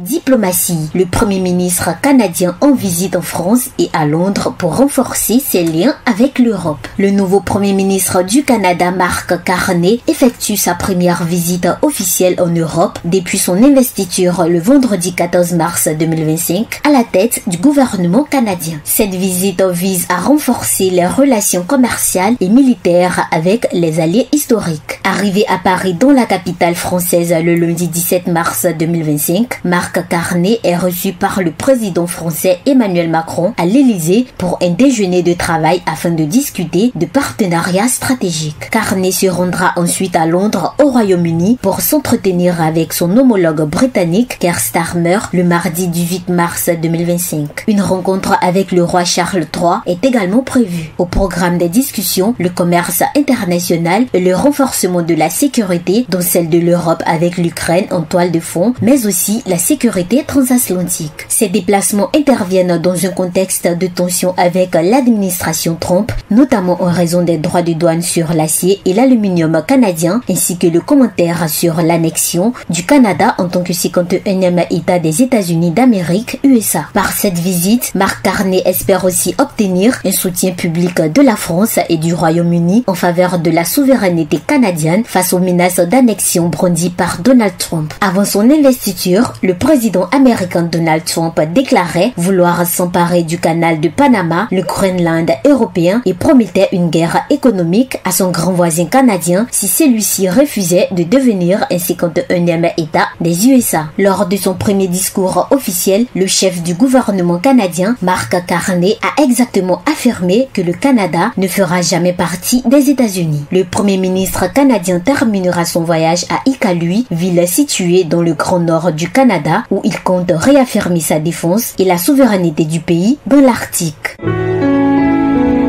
Diplomatie. Le Premier ministre canadien en visite en France et à Londres pour renforcer ses liens avec l'Europe. Le nouveau Premier ministre du Canada, Mark Carney, effectue sa première visite officielle en Europe depuis son investiture le vendredi 14 mars 2025 à la tête du gouvernement canadien. Cette visite vise à renforcer les relations commerciales et militaires avec les alliés historiques. Arrivé à Paris, dans la capitale française, le lundi 17 mars 2025, Mark Carney est reçu par le président français Emmanuel Macron à l'Élysée pour un déjeuner de travail afin de discuter de partenariats stratégiques. Carney se rendra ensuite à Londres, au Royaume-Uni, pour s'entretenir avec son homologue britannique Keir Starmer le mardi 18 mars 2025. Une rencontre avec le roi Charles III est également prévue. Au programme des discussions, le commerce international et le renforcement de la sécurité, dont celle de l'Europe avec l'Ukraine en toile de fond, mais aussi la sécurité transatlantique. Ces déplacements interviennent dans un contexte de tension avec l'administration Trump, notamment en raison des droits de douane sur l'acier et l'aluminium canadien, ainsi que le commentaire sur l'annexion du Canada en tant que 51e État des États-Unis d'Amérique, USA. Par cette visite, Mark Carney espère aussi obtenir un soutien public de la France et du Royaume-Uni en faveur de la souveraineté canadienne face aux menaces d'annexion brandies par Donald Trump. Avant son investiture, le président américain Donald Trump déclarait vouloir s'emparer du canal de Panama, le Groenland européen, et promettait une guerre économique à son grand voisin canadien si celui-ci refusait de devenir un 51e État des USA. Lors de son premier discours officiel, le chef du gouvernement canadien, Mark Carney, a exactement affirmé que le Canada ne fera jamais partie des États-Unis. Le premier ministre canadien terminera son voyage à Iqaluit, ville située dans le grand nord du Canada, où il compte réaffirmer sa défense et la souveraineté du pays dans l'Arctique.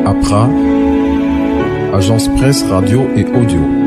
APRA, Agence Presse Radio et Audio.